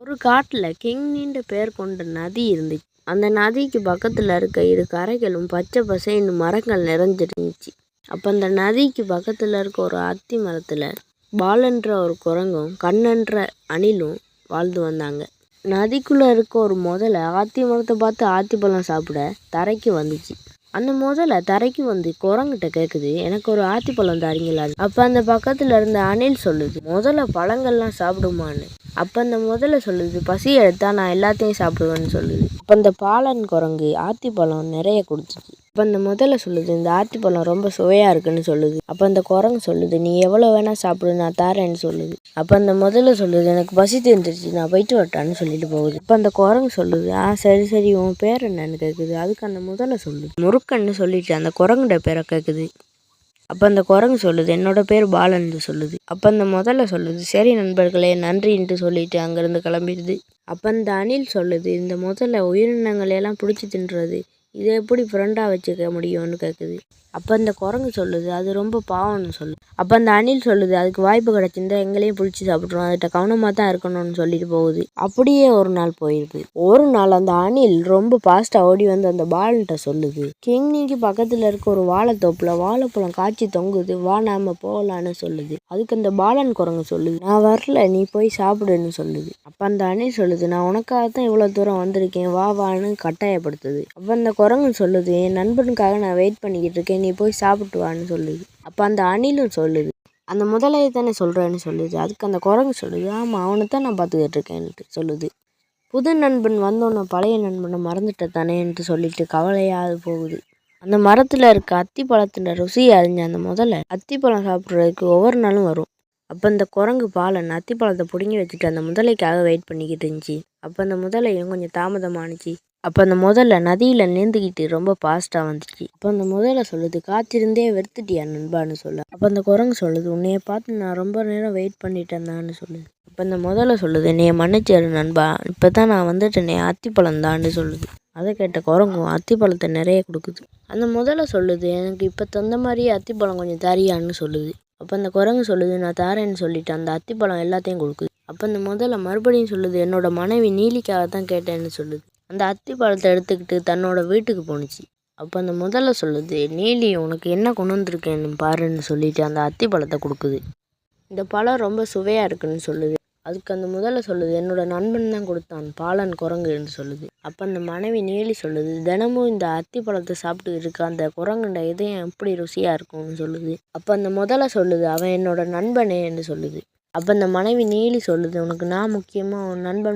ஒரு காட்டுல கிங்னின்ற பெயர் கொண்ட நதி இருந்துச்சு. அந்த நதிக்கு பக்கத்துல இருக்க இரு கரைகளும் பச்சை பசேன்னு மரங்கள் நிறைஞ்சிருந்துச்சு. அப்ப அந்த நதிக்கு பக்கத்துல இருக்க ஒரு அத்தி மரத்துல பாலன்ற ஒரு குரங்கும் கண்ணன்ற அணிலும் வாழ்ந்து வந்தாங்க. நதிக்குள்ள இருக்க ஒரு முதலை ஆத்தி மரத்தை பார்த்து ஆத்திப்பழம் சாப்பிட தரைக்கு வந்துச்சு. அந்த முதலை தரைக்கு வந்து குரங்கிட்ட கேட்குது, எனக்கு ஒரு ஆத்திப்பழம் தரீங்களா? அப்ப அந்த பக்கத்துல இருந்த அணில் சொல்லுது, முதல்ல பழங்கள்லாம் சாப்பிடுமான்னு. அப்ப அந்த முதல்ல சொல்லுது, பசி எடுத்தா நான் எல்லாத்தையும் சாப்பிடுவேன்னு சொல்லுது. அப்ப அந்த பாலன் குரங்கு ஆத்திப்பழம் நிறைய கொடுத்துச்சு. அப்ப அந்த முதல்ல சொல்லுது, இந்த ஆத்திப்பழம் ரொம்ப சுவையா இருக்குன்னு சொல்லுது. அப்ப அந்த குரங்கு சொல்லுது, நீ எவ்வளவு வேணா சாப்பிடு, நான் தாரேன்னு சொல்லுது. அப்ப அந்த முதல்ல சொல்லுது, எனக்கு பசி தெரிஞ்சிருச்சு, நான் போயிட்டு வரட்டான்னு சொல்லிட்டு போகுது. அப்ப அந்த குரங்கு சொல்லுது, சரி சரி, உன் பேர் என்னன்னு கேக்குது. அதுக்கு அந்த முதல்ல சொல்லுது, முருக்கன்னு சொல்லிட்டு அந்த குரங்குட பேரை கேக்குது. அப்ப அந்த குரங்கு சொல்லுது, என்னோட பேர் பாலன்னு சொல்லுது. அப்ப அந்த முதல்ல சொல்லுது, சரி நண்பர்களே, நன்றின்ட்டு சொல்லிட்டு அங்கிருந்து கிளம்பிடுது. அப்ப அந்த அணில் சொல்லுது, இந்த முதல்ல உயிரினங்களை எல்லாம் பிடிச்சி தின்றது, இதை எப்படி ஃப்ரெண்டா வச்சுக்க முடியும்னு கேக்குது. அப்ப அந்த குரங்கு சொல்லுது, அது ரொம்ப பாவம்னு சொல்லு. அப்ப அந்த அணில் சொல்லுது, அதுக்கு வாய்ப்பு கிடைச்சிருந்தா எங்களையும் பிடிச்சி சாப்பிட்றோம், அதுகிட்ட கவனமா தான் இருக்கணும்னு சொல்லிட்டு போகுது. அப்படியே ஒரு நாள் போயிடுது. ஒரு நாள் அந்த அணில் ரொம்ப பாஸ்டா ஓடி வந்து அந்த பால்கிட்ட சொல்லுது, கிங்னிக்கு பக்கத்துல இருக்க ஒரு வாழைத்தோப்புல வாழைப்பழம் காய்ச்சி தொங்குது, வா நாம போகலான்னு சொல்லுது. அதுக்கு அந்த பாலன் குரங்கு சொல்லுது, நான் வரல, நீ போய் சாப்பிடுன்னு சொல்லுது. அப்ப அந்த அணில் சொல்லுது, நான் உனக்காகத்தான் இவ்வளவு தூரம் வந்திருக்கேன், வா வான்னு கட்டாயப்படுத்துது. அப்ப அந்த குரங்கு சொல்லுது, என் நண்பனுக்காக நான் வெயிட் பண்ணிக்கிட்டு இருக்கேன், நீ போய் சாப்பிட்டு வான்னு சொல்லுது. அப்ப அந்த அணிலும் சொல்லுது, அந்த முதலையை தானே சொல்றேன்னு சொல்லுது. அதுக்கு அந்த குரங்கு சொல்லுது, ஆமா, அவனை தான் நான் பார்த்துக்கிட்டு இருக்கேன்ட்டு சொல்லுது. புது நண்பன் வந்தோன்னே பழைய நண்பனை மறந்துட்ட தானேன்ட்டு சொல்லிட்டு கவலையாது போகுது. அந்த மரத்துல இருக்க அத்தி பழத்துல ருசியை அறிஞ்ச அந்த முதல்ல அத்திப்பழம் சாப்பிட்றதுக்கு ஒவ்வொரு நாளும் வரும். அப்ப அந்த குரங்கு பாலன் அத்திப்பழத்தை பிடுங்கி வச்சுட்டு அந்த முதலைக்காக வெயிட் பண்ணிக்கிட்டு இருந்துச்சு. அப்ப அந்த முதலையும் கொஞ்சம் தாமதமானுச்சு. அப்ப அந்த முதல்ல நதியில நீந்துக்கிட்டு ரொம்ப பாஸ்டா வந்துச்சு. அப்ப அந்த முதல்ல சொல்லுது, காத்திருந்தே வெறுத்துட்டியா நண்பான்னு சொல்ல. அப்ப அந்த குரங்கு சொல்லுது, உன்னைய பார்த்து நான் ரொம்ப நேரம் வெயிட் பண்ணிட்டேன் தான்னு சொல்லுது. அப்ப அந்த முதல்ல சொல்லுது, என்னைய மன்னிச்சிரு நண்பா, இப்பதான் நான் வந்துட்டேனே, அத்திப்பழம் தான்னு சொல்லுது. அதை கேட்ட குரங்கும் அத்திப்பழத்தை நிறைய கொடுக்குது. அந்த முதல்ல சொல்லுது, எனக்கு இப்போ தந்த மாதிரியே அத்திப்பழம் கொஞ்சம் தரியான்னு சொல்லுது. அப்போ அந்த குரங்கு சொல்லுது, நான் தாரேன்னு சொல்லிட்டு அந்த அத்திப்பழம் எல்லாத்தையும் கொடுக்குது. அப்போ அந்த முதல்ல மறுபடியும் சொல்லுது, என்னோட மனைவி நீலிக்காக தான் கேட்டேன்னு சொல்லுது. அந்த அத்திப்பழத்தை எடுத்துக்கிட்டு தன்னோட வீட்டுக்கு போணுச்சு. அப்போ அந்த முதல்ல சொல்லுது, நீலி உனக்கு என்ன கொண்டு வந்திருக்கேன்னு பாருன்னு சொல்லிட்டு அந்த அத்திப்பழத்தை கொடுக்குது. இந்த பழம் ரொம்ப சுவையாக இருக்குன்னு சொல்லுது. அதுக்கு அந்த முதல்ல சொல்லுது, என்னோட நண்பன் தான் கொடுத்தான், பாலன் குரங்குன்னு சொல்லுது. அப்போ அந்த மனைவி நீலி சொல்லுது, தினமும் இந்த அத்தி பழத்தை சாப்பிட்டு இருக்க அந்த குரங்குண்ட இதயம் எப்படி ருசியாக இருக்கும்னு சொல்லுது. அப்போ அந்த முதல்ல சொல்லுது, அவன் என்னோட நண்பனேன்னு சொல்லுது. அப்போ அந்த மனைவி நீலி சொல்லுது, உனக்கு நான் முக்கியமாக உன் நண்பன்